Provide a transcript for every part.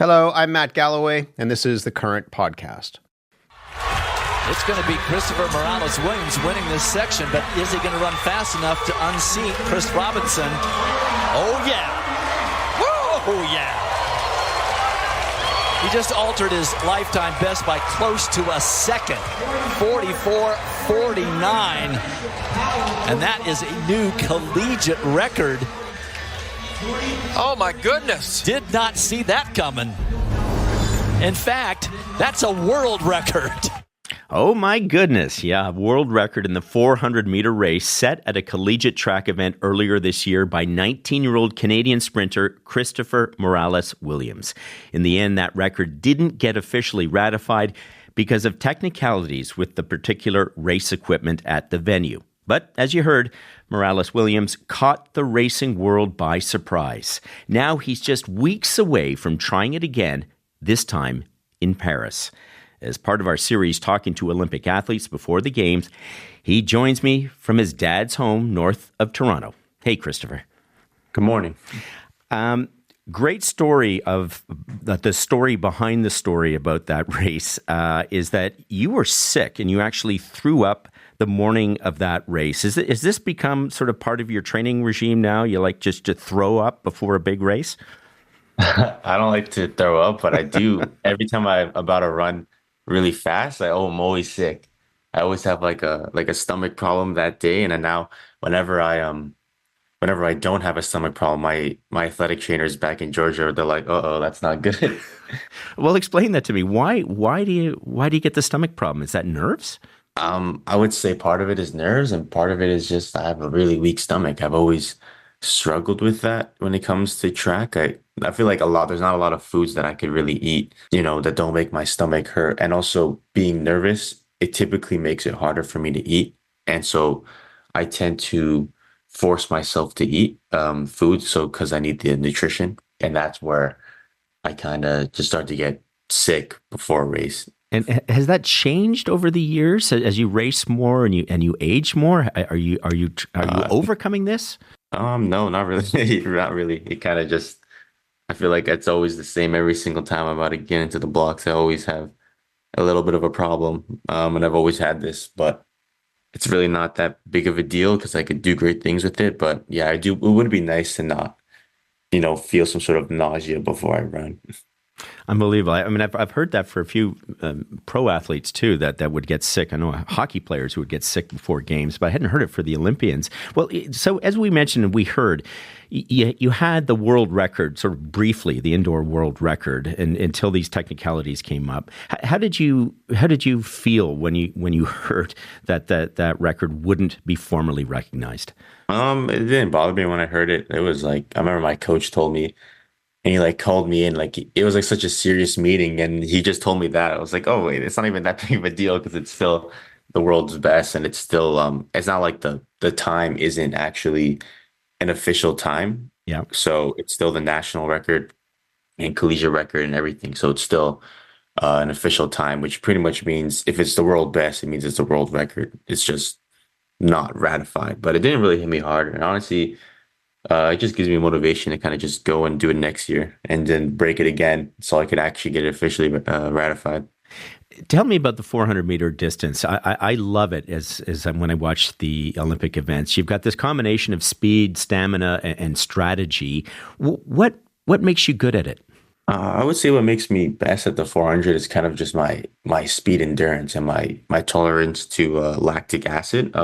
Hello, I'm Matt Galloway, and this is the Current Podcast. It's going to be Christopher Morales-Williams winning this section, but is he going to run fast enough to unseat Chris Robinson? Oh, yeah. Oh, yeah. He just altered his lifetime best by close to a second, 44:49. And that is a new collegiate record. Oh, my goodness. Did not see that coming. In fact, that's a world record. Oh my goodness, yeah, world record in the 400-meter race set at a collegiate track event earlier this year by 19-year-old Canadian sprinter Christopher Morales-Williams. In the end, that record didn't get officially ratified because of technicalities with the particular race equipment at the venue. But as you heard, Morales-Williams caught the racing world by surprise. Now he's just weeks away from trying it again, this time in Paris. As part of our series Talking to Olympic Athletes Before the Games, he joins me from his dad's home north of Toronto. Hey, Christopher. Good morning. Great story of the story behind the story about that race is that you were sick and you actually threw up the morning of that race. Is this become sort of part of your training regime now? You like just to throw up before a big race? I don't like to throw up, but I do. Every time I'm about to run really fast, I'm always sick. I always have like a stomach problem that day, and then now whenever I don't have a stomach problem, my athletic trainers back in Georgia, they're like, "Uh-oh, that's not good." Well, explain that to me. Why do you get the stomach problem? Is that nerves? I would say part of it is nerves, and part of it is just I have a really weak stomach. I've always struggled with that when it comes to track. I feel like there's not a lot of foods that I could really eat, that don't make my stomach hurt. And also being nervous, it typically makes it harder for me to eat. And so I tend to force myself to eat food. So because I need the nutrition, and that's where I kind of just start to get sick before a race. And has that changed over the years as you race more and you age more? Are you overcoming this? No, not really. Not really. It kind of just, I feel like it's always the same every single time I'm about to get into the blocks. I always have a little bit of a problem. And I've always had this, but it's really not that big of a deal because I could do great things with it. But yeah, I do. It would be nice to not, feel some sort of nausea before I run. Unbelievable. I mean, I've heard that for a few pro athletes too, that would get sick. I know hockey players who would get sick before games, but I hadn't heard it for the Olympians. Well, so as we mentioned and we heard, you had the world record sort of briefly, the indoor world record, until these technicalities came up. How did you feel when you heard that record wouldn't be formally recognized? It didn't bother me when I heard it. It was like, I remember my coach told me, and he called me in, it was such a serious meeting, and he just told me that. I was like, oh wait, it's not even that big of a deal because it's still the world's best, and it's still it's not like the time isn't actually an official time. Yeah. So it's still the national record and collegiate record and everything. So it's still an official time, which pretty much means if it's the world best, it means it's the world record. It's just not ratified. But it didn't really hit me hard, and honestly, it just gives me motivation to kind of just go and do it next year and then break it again so I could actually get it officially ratified. Tell me about the 400-meter distance. I love it as when I watch the Olympic events. You've got this combination of speed, stamina, and strategy. What makes you good at it? I would say what makes me best at the 400 is kind of just my speed endurance and my tolerance to lactic acid.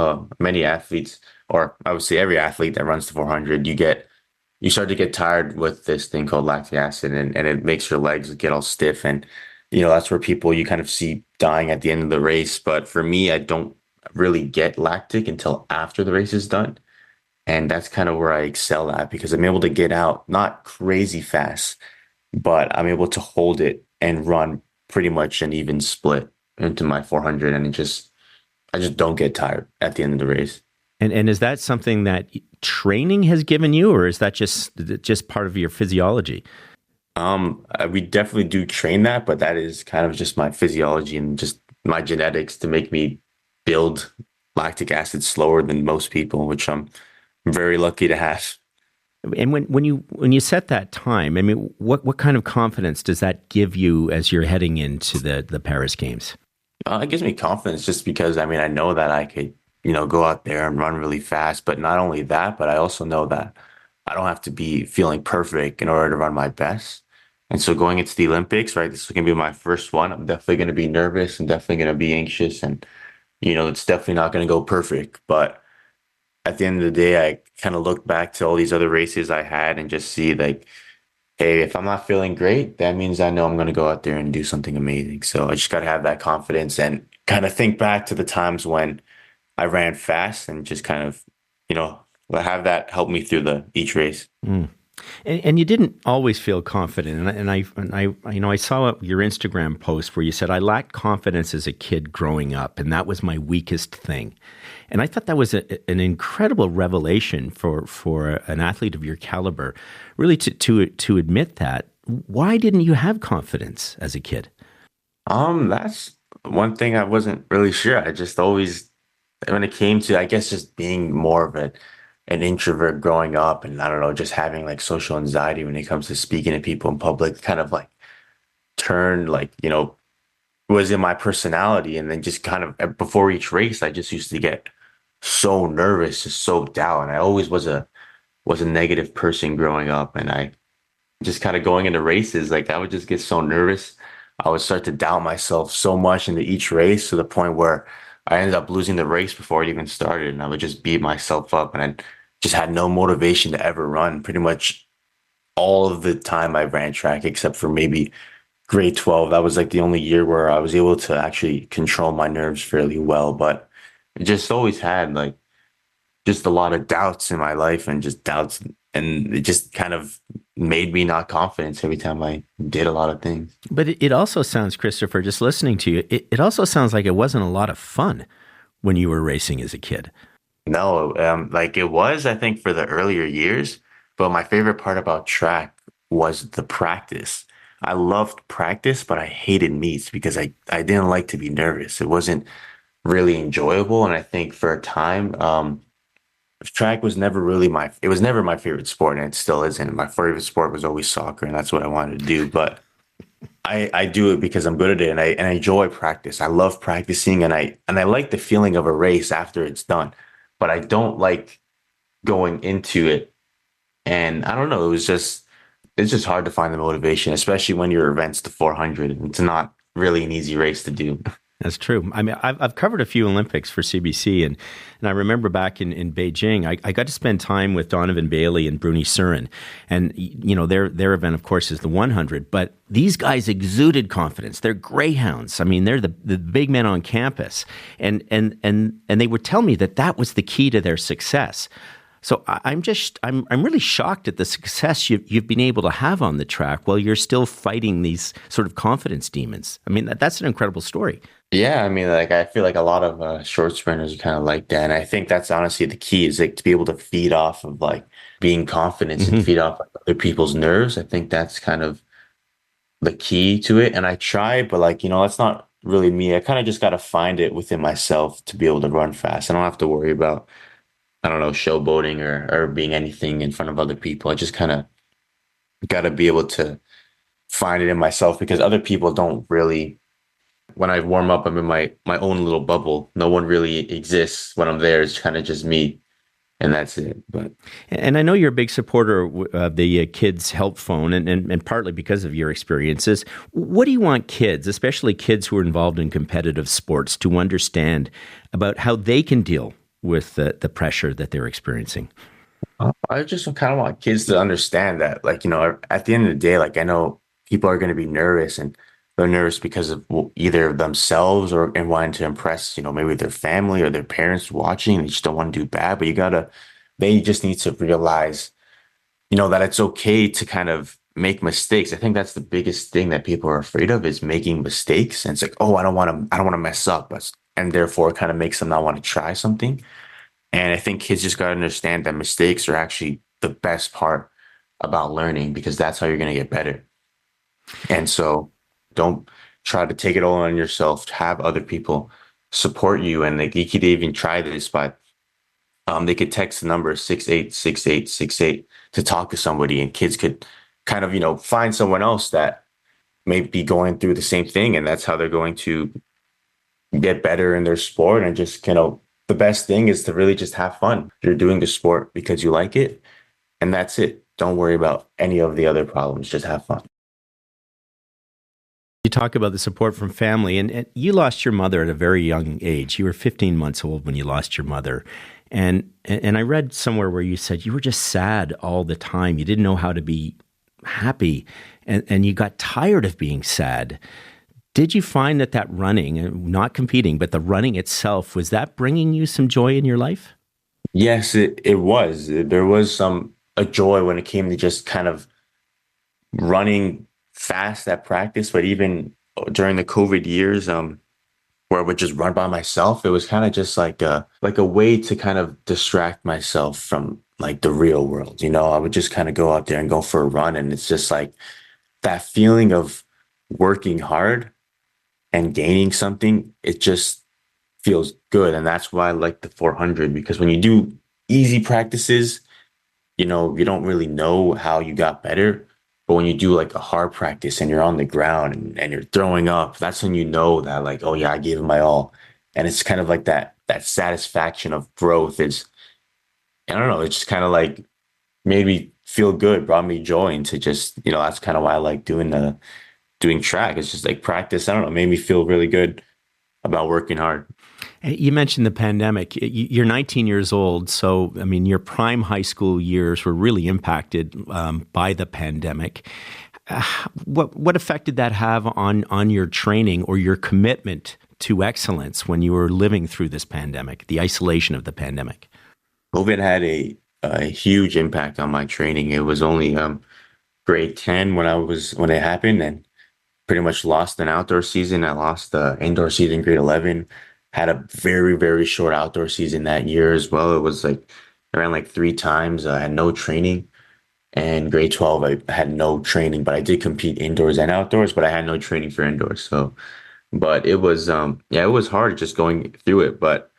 Many athletes, or I would say every athlete that runs the 400, you start to get tired with this thing called lactic acid, and it makes your legs get all stiff. And, that's where people you kind of see dying at the end of the race. But for me, I don't really get lactic until after the race is done. And that's kind of where I excel at because I'm able to get out, not crazy fast, but I'm able to hold it and run pretty much an even split into my 400. And I just don't get tired at the end of the race. And is that something that training has given you, or is that just part of your physiology? We definitely do train that, but that is kind of just my physiology and just my genetics to make me build lactic acid slower than most people, which I'm very lucky to have. And when you set that time, I mean, what kind of confidence does that give you as you're heading into the Paris Games? It gives me confidence just because, I mean, I know that I could, go out there and run really fast. But not only that, but I also know that I don't have to be feeling perfect in order to run my best. And so going into the Olympics, right, this is going to be my first one. I'm definitely going to be nervous and definitely going to be anxious. And, it's definitely not going to go perfect. But at the end of the day, I kind of look back to all these other races I had and just see like, hey, if I'm not feeling great, that means I know I'm going to go out there and do something amazing. So I just got to have that confidence and kind of think back to the times when I ran fast and just kind of, have that help me through each race. Mm. And you didn't always feel confident. And I saw your Instagram post where you said, I lacked confidence as a kid growing up, and that was my weakest thing. And I thought that was an incredible revelation for an athlete of your caliber, really to admit that. Why didn't you have confidence as a kid? That's one thing I wasn't really sure. I just always, when it came to, I guess, just being more of an introvert growing up, and I don't know, just having like social anxiety when it comes to speaking to people in public, kind of like turned like, was in my personality. And then just kind of before each race, I just used to get so nervous, just so down. And I always was a negative person growing up. And I just kind of going into races, like I would just get so nervous. I would start to doubt myself so much into each race to the point where I ended up losing the race before it even started. And I would just beat myself up, and I just had no motivation to ever run. Pretty much all of the time I ran track, except for maybe grade 12. That was like the only year where I was able to actually control my nerves fairly well. But I just always had like just a lot of doubts in my life, and just doubts. And it just kind of made me not confident every time I did a lot of things. But it also sounds, Christopher, just listening to you, it also sounds like it wasn't a lot of fun when you were racing as a kid. No, like it was, I think, for the earlier years. But my favorite part about track was the practice. I loved practice, but I hated meets because I didn't like to be nervous. It wasn't really enjoyable. And I think for a time, track was never really it was never my favorite sport, and it still isn't. My favorite sport was always soccer, and that's what I wanted to do. But I do it because I'm good at it, and I enjoy practice. I love practicing, and I like the feeling of a race after it's done. But I don't like going into it. And I don't know, it's just hard to find the motivation, especially when your event's the 400. It's not really an easy race to do. That's true. I mean, I've covered a few Olympics for CBC, and I remember back in Beijing, I got to spend time with Donovan Bailey and Bruni Surin, and their event, of course, is the 100. But these guys exuded confidence. They're greyhounds. I mean, they're the big men on campus, and they would tell me that was the key to their success. So I'm really shocked at the success you've been able to have on the track while you're still fighting these sort of confidence demons. I mean, that's an incredible story. Yeah, I mean, like I feel like a lot of short sprinters are kind of like that, and I think that's honestly the key is like to be able to feed off of like being confident and feed off like, other people's nerves. I think that's kind of the key to it. And I try, but like that's not really me. I kind of just got to find it within myself to be able to run fast. I don't have to worry about, I don't know, showboating or being anything in front of other people. I just kind of got to be able to find it in myself, because other people don't really. When I warm up, I'm in my own little bubble. No one really exists when I'm there. It's kind of just me, and that's it. And I know you're a big supporter of the Kids Help Phone, and partly because of your experiences. What do you want kids, especially kids who are involved in competitive sports, to understand about how they can deal with the pressure that they're experiencing? I just kind of want kids to understand that, like, at the end of the day, like I know people are going to be nervous, and they're nervous because of either themselves and wanting to impress, maybe their family or their parents watching. They just don't want to do bad, but they just need to realize, that it's okay to kind of make mistakes. I think that's the biggest thing that people are afraid of is making mistakes. And it's like, oh, I don't want to mess up. And therefore it kind of makes them not want to try something. And I think kids just got to understand that mistakes are actually the best part about learning, because that's how you're going to get better. And so don't try to take it all on yourself. Have other people support you. And like, you could even try this by they could text the number 686868 to talk to somebody, and kids could kind of, find someone else that may be going through the same thing. And that's how they're going to get better in their sport. And just, the best thing is to really just have fun. You're doing the sport because you like it, and that's it. Don't worry about any of the other problems. Just have fun. You talk about the support from family, and you lost your mother at a very young age. You were 15 months old when you lost your mother. And I read somewhere where you said you were just sad all the time. You didn't know how to be happy, and you got tired of being sad. Did you find that running, not competing, but the running itself, was that bringing you some joy in your life? Yes, it was. There was a joy when it came to just kind of running fast at practice, but even during the COVID years, where I would just run by myself, it was kind of just like a way to kind of distract myself from like the real world. I would just kind of go out there and go for a run, and it's just like that feeling of working hard and gaining something. It just feels good, and that's why I like the 400, because when you do easy practices, you don't really know how you got better. But when you do like a hard practice and you're on the ground and you're throwing up, that's when you know that, like, oh yeah, I gave it my all. And it's kind of like that satisfaction of growth is, I don't know, it's just kind of like made me feel good, brought me joy into just, that's kind of why I like doing track. It's just like practice. I don't know, made me feel really good about working hard. You mentioned the pandemic. You're 19 years old, so I mean, your prime high school years were really impacted by the pandemic. What effect did that have on your training or your commitment to excellence when you were living through this pandemic, the isolation of the pandemic? COVID had a huge impact on my training. It was only grade 10 when it happened, and pretty much lost an outdoor season. I lost the indoor season in grade 11. Had a very, very short outdoor season that year as well. It was like I ran like 3 times. I had no training. And grade 12, I had no training, but I did compete indoors and outdoors, but I had no training for indoors. So, but it was, it was hard just going through it. But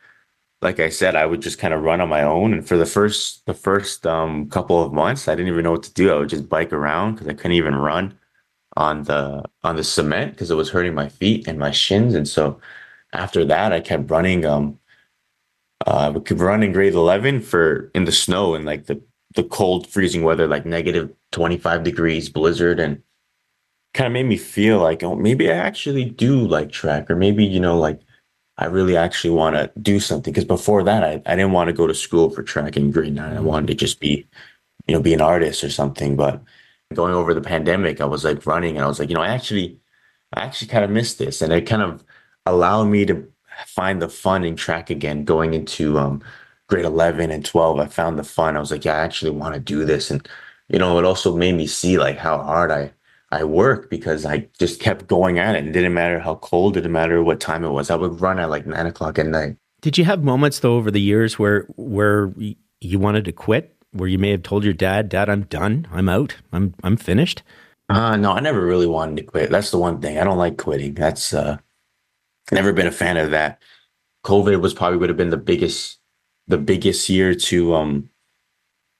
like I said, I would just kind of run on my own. And for the first couple of months, I didn't even know what to do. I would just bike around because I couldn't even run on the cement because it was hurting my feet and my shins. And so after that, I kept running. I would run in grade 11 in the snow and like the cold, freezing weather, like negative 25 degrees, blizzard, and kind of made me feel like, oh, maybe I actually do like track, or maybe, like I really actually want to do something. Because before that, I didn't want to go to school for track in grade 9. I wanted to just be an artist or something. But going over the pandemic, I was like running, and I was like, I actually kind of missed this, and it kind of allowed me to find the fun in track again. Going into grade 11 and 12, I found the fun. I was like, yeah, I actually want to do this. And, it also made me see like how hard I work, because I just kept going at it. It didn't matter how cold, it didn't matter what time it was. I would run at like 9 o'clock at night. Did you have moments though over the years where you wanted to quit, where you may have told your dad, I'm done, I'm out, I'm finished? No, I never really wanted to quit. That's the one thing. I don't like quitting. That's never been a fan of that. COVID would have been the biggest year to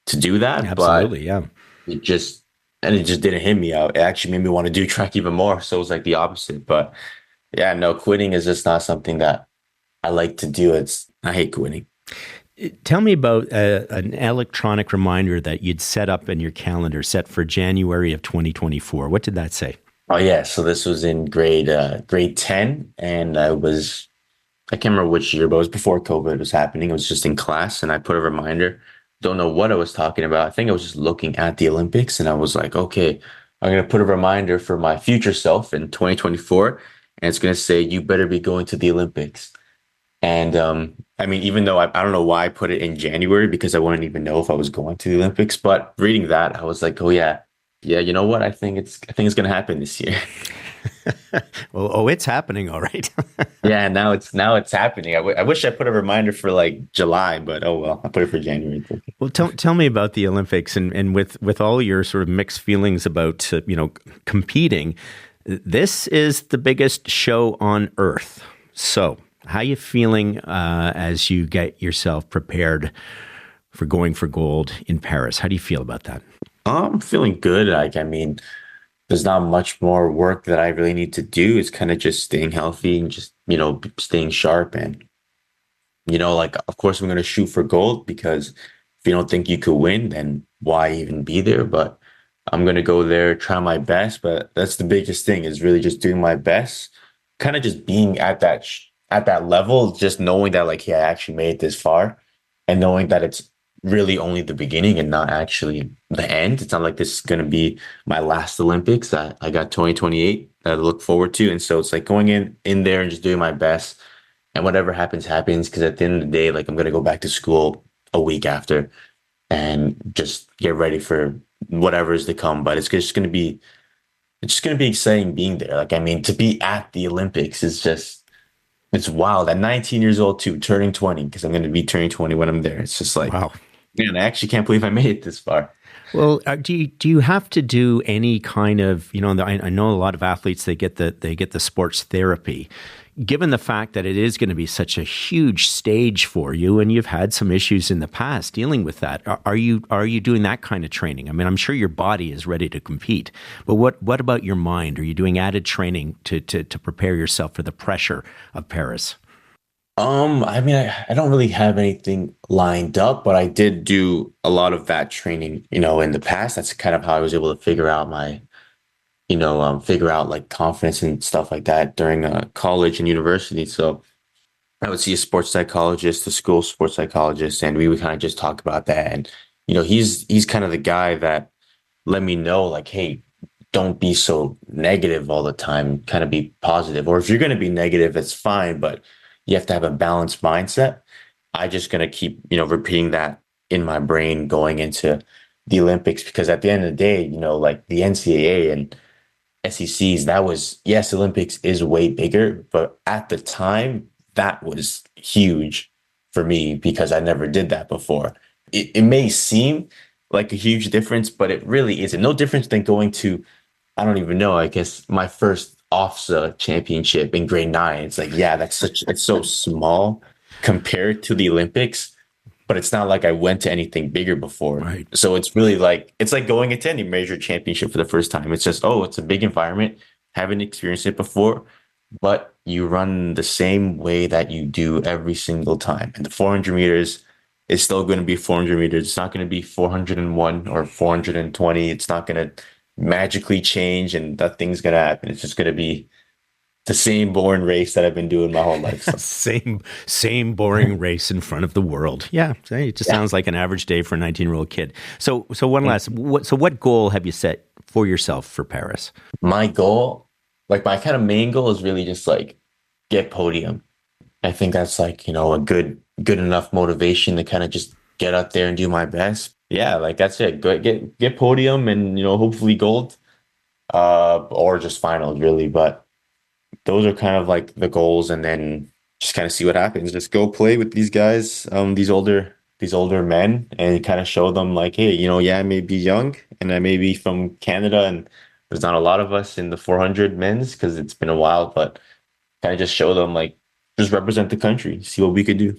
do that. Absolutely, but yeah. It just didn't hit me out. It actually made me want to do track even more. So it was like the opposite. But yeah, no, quitting is just not something that I like to do. I hate quitting. Tell me about an electronic reminder that you'd set up in your calendar, set for January of 2024. What did that say? Oh yeah, so this was in grade 10, and I can't remember which year, but it was before COVID was happening. It was just in class, and I put a reminder. Don't know what I was talking about. I think I was just looking at the Olympics, and I was like, okay, I'm going to put a reminder for my future self in 2024, and it's going to say, you better be going to the Olympics. And I mean, even though I don't know why I put it in January, because I wouldn't even know if I was going to the Olympics, but reading that, I was like, oh yeah, you know what? I think it's going to happen this year. Well, it's happening, all right. Yeah, now it's happening. I wish I put a reminder for like July, but oh well, I put it for January. Well, tell me about the Olympics, and with all your sort of mixed feelings about competing. This is the biggest show on earth. So How are you feeling as you get yourself prepared for going for gold in Paris? How do you feel about that? I'm feeling good. There's not much more work that I really need to do. It's kind of just staying healthy and just, staying sharp. And, of course, I'm going to shoot for gold, because if you don't think you could win, then why even be there? But I'm going to go there, try my best. But that's the biggest thing, is really just doing my best, kind of just being at that level, just knowing that, like, yeah, I actually made it this far, and knowing that it's really only the beginning and not actually the end. It's not like this is going to be my last Olympics. I got 2028 that I look forward to. And so it's like going in there and just doing my best, and whatever happens, happens. Because at the end of the day, like, I'm going to go back to school a week after and just get ready for whatever is to come. But it's just going to be exciting being there. Like, to be at the Olympics is just, it's wild. At 19 years old too, turning 20, because I'm going to be turning 20 when I'm there. It's just like, wow. Man, I actually can't believe I made it this far. Well, do you have to do any kind of, I know a lot of athletes, they get the sports therapy. Given the fact that it is going to be such a huge stage for you, and you've had some issues in the past dealing with that, are you doing that kind of training? I'm sure your body is ready to compete, but what about your mind? Are you doing added training to prepare yourself for the pressure of Paris? I don't really have anything lined up, but I did do a lot of that training, in the past. That's kind of how I was able to figure out like confidence and stuff like that during college and university. So I would see a sports psychologist, a school sports psychologist, and we would kind of just talk about that. And, he's kind of the guy that let me know, like, hey, don't be so negative all the time, kind of be positive. Or if you're going to be negative, it's fine, but you have to have a balanced mindset. I just going to keep, repeating that in my brain going into the Olympics, because at the end of the day, like the NCAA and SECs, that was, yes, Olympics is way bigger, but at the time that was huge for me, because I never did that before. It may seem like a huge difference, but it really isn't. No difference than going to, I don't even know, I guess my first OFSA championship in grade 9. It's like, yeah, it's so small compared to the Olympics, but it's not like I went to anything bigger before. Right. So it's really like, it's like going into any major championship for the first time. It's just, it's a big environment, haven't experienced it before, but you run the same way that you do every single time. And the 400 meters is still going to be 400 meters. It's not going to be 401 or 420. It's not going to magically change and nothing's going to happen. It's just going to be the same boring race that I've been doing my whole life. So. same boring race in front of the world. Yeah. It just sounds like an average day for a 19-year-old kid. So what goal have you set for yourself for Paris? My goal, like my kind of main goal, is really just like get podium. I think that's like, a good enough motivation to kind of just get up there and do my best. Yeah, like that's it. Get podium and, hopefully gold, or just finals really. But those are kind of like the goals, and then just kind of see what happens. Just go play with these guys, these older men, and kind of show them like, hey, I may be young and I may be from Canada, and there's not a lot of us in the 400 men's because it's been a while, but kind of just show them, like, just represent the country, see what we could do.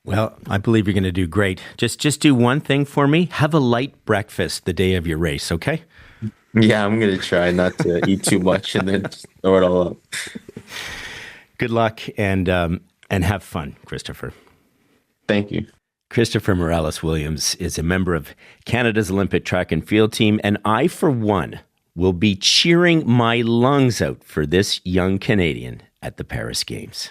Well, I believe you're going to do great. Just do one thing for me. Have a light breakfast the day of your race, okay? Yeah, I'm going to try not to eat too much and then just throw it all up. Good luck and have fun, Christopher. Thank you. Christopher Morales-Williams is a member of Canada's Olympic track and field team, and I, for one, will be cheering my lungs out for this young Canadian at the Paris Games.